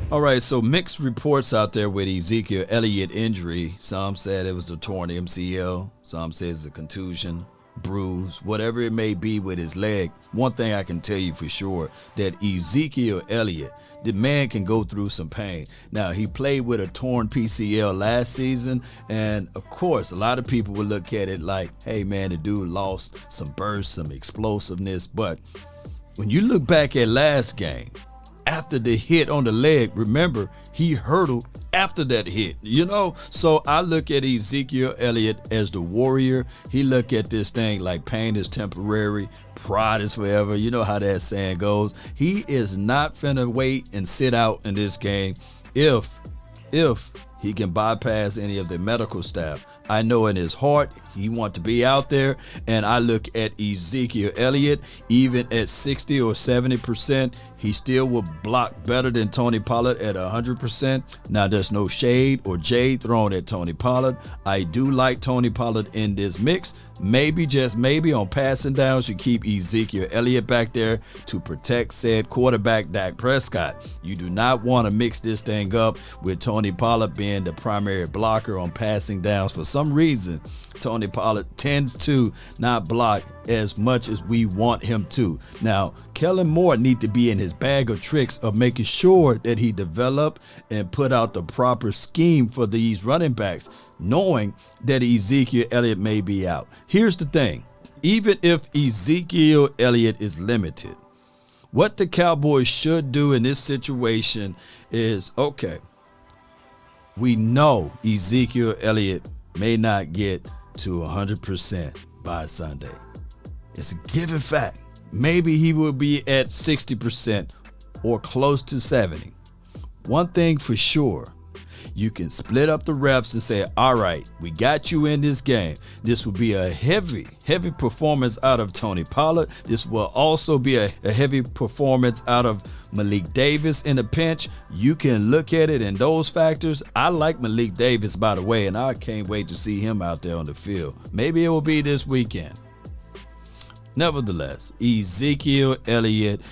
All right, so mixed reports out there with Ezekiel Elliott injury. Some said it was a torn MCL. Some said it's a contusion, bruise, whatever it may be with his leg. One thing I can tell you for sure, that Ezekiel Elliott, the man can go through some pain. Now, he played with a torn PCL last season, and of course, a lot of people would look at it like, hey man, the dude lost some burst, some explosiveness. But when you look back at last game, after the hit on the leg, remember, he hurdled after that hit, So I look at Ezekiel Elliott as the warrior. He look at this thing like pain is temporary, pride is forever. You know how that saying goes. He is not finna wait and sit out in this game if he can bypass any of the medical staff. I know in his heart he wants to be out there, and I look at Ezekiel Elliott, even at 60 or 70%, he still will block better than Tony Pollard at 100%. Now, there's no shade or jade thrown at Tony Pollard. I do like Tony Pollard in this mix. Maybe, just maybe, on passing downs, you keep Ezekiel Elliott back there to protect said quarterback Dak Prescott. You do not want to mix this thing up with Tony Pollard being the primary blocker on passing downs. For some reason, Tony Pollard tends to not block as much as we want him to. Now, Kellen Moore need to be in his bag of tricks of making sure that he develop and put out the proper scheme for these running backs, knowing that Ezekiel Elliott may be out. Here's the thing. Even if Ezekiel Elliott is limited, what the Cowboys should do in this situation is, okay, we know Ezekiel Elliott may not get to 100% by Sunday. It's a given fact. Maybe he will be at 60% or close to 70. One thing for sure, you can split up the reps and say, all right, we got you in this game. This will be a heavy performance out of Tony Pollard. This will also be a heavy performance out of Malik Davis in a pinch. You can look at it in those factors. I like Malik Davis, by the way, and I can't wait to see him out there on the field. Maybe it will be this weekend. Nevertheless, Ezekiel Elliott,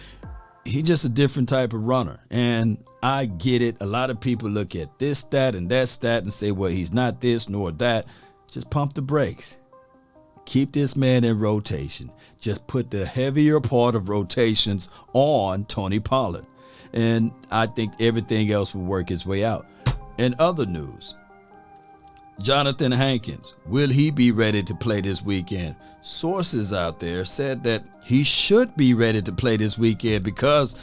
he's just a different type of runner. And I get it. A lot of people look at this stat and that stat and say, well, he's not this nor that. Just pump the brakes. Keep this man in rotation. Just put the heavier part of rotations on Tony Pollard. And I think everything else will work its way out. In other news, Johnathan Hankins, will he be ready to play this weekend? Sources out there said that he should be ready to play this weekend because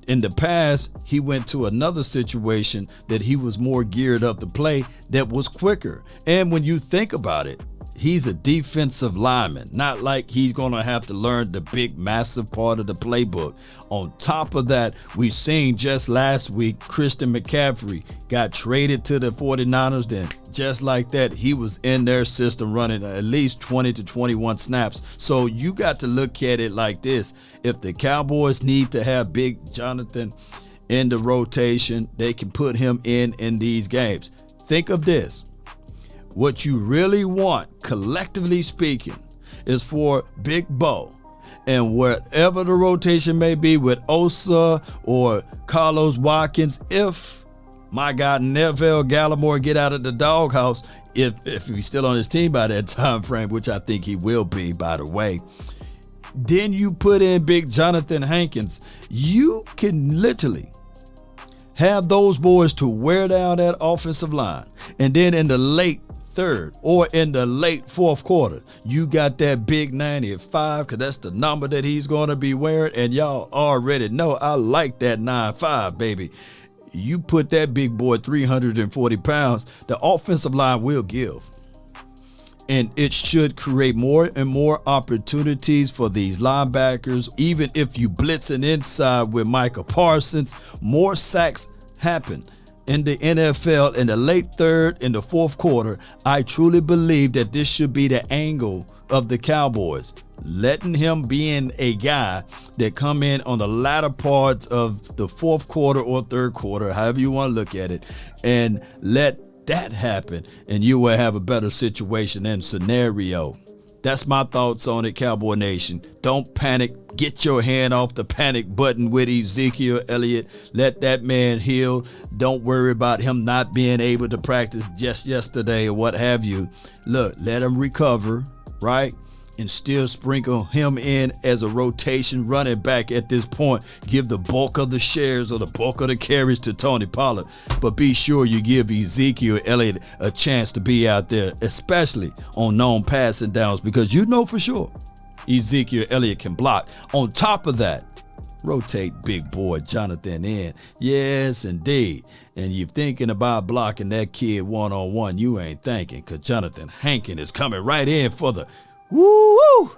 in the past he went to another situation that he was more geared up to play that was quicker. And when you think about it, he's a defensive lineman, not like he's going to have to learn the big, massive part of the playbook. On top of that, we've seen just last week, Christian McCaffrey got traded to the 49ers. Then just like that, he was in their system running at least 20 to 21 snaps. So you got to look at it like this. If the Cowboys need to have big Johnathan in the rotation, they can put him in these games. Think of this. What you really want, collectively speaking, is for Big Bo and whatever the rotation may be with Osa or Carlos Watkins, if my guy Neville Gallimore get out of the doghouse, if he's still on his team by that time frame, which I think he will be, by the way, then you put in big Johnathan Hankins. You can literally have those boys to wear down that offensive line. And then in the late third or in the late fourth quarter, you got that big 95, because that's the number that he's going to be wearing. And y'all already know I like that 9-5, baby. You put that big boy 340 pounds, the offensive line will give. And it should create more and more opportunities for these linebackers. Even if you blitz an inside with Micah Parsons, more sacks happen in the NFL in the late third, in the fourth quarter. I truly believe that this should be the angle of the Cowboys, letting him being a guy that come in on the latter parts of the fourth quarter or third quarter, however you want to look at it, and let that happen, and you will have a better situation and scenario. That's my thoughts on it, Cowboy Nation. Don't panic. Get your hand off the panic button with Ezekiel Elliott. Let that man heal. Don't worry about him not being able to practice just yesterday or what have you. Look, let him recover, right? And still sprinkle him in as a rotation running back at this point. Give the bulk of the shares or the bulk of the carries to Tony Pollard. But be sure you give Ezekiel Elliott a chance to be out there, especially on known passing downs, because you know for sure Ezekiel Elliott can block. On top of that, rotate big boy Johnathan in. Yes, indeed. And you're thinking about blocking that kid one-on-one, you ain't thinking, because Johnathan Hankins is coming right in for the woo!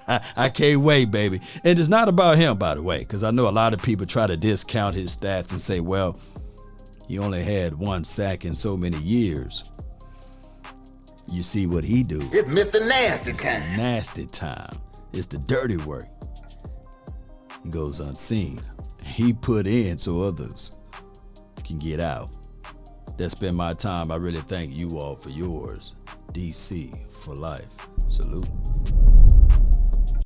I can't wait, baby. And it's not about him, by the way, because I know a lot of people try to discount his stats and say, well, he only had 1 sack in so many years. You see what he do. It's Mr. Nasty Time. Nasty time. It's the dirty work. It goes unseen. He put in so others can get out. That's been my time. I really thank you all for yours. DC for life. Salute.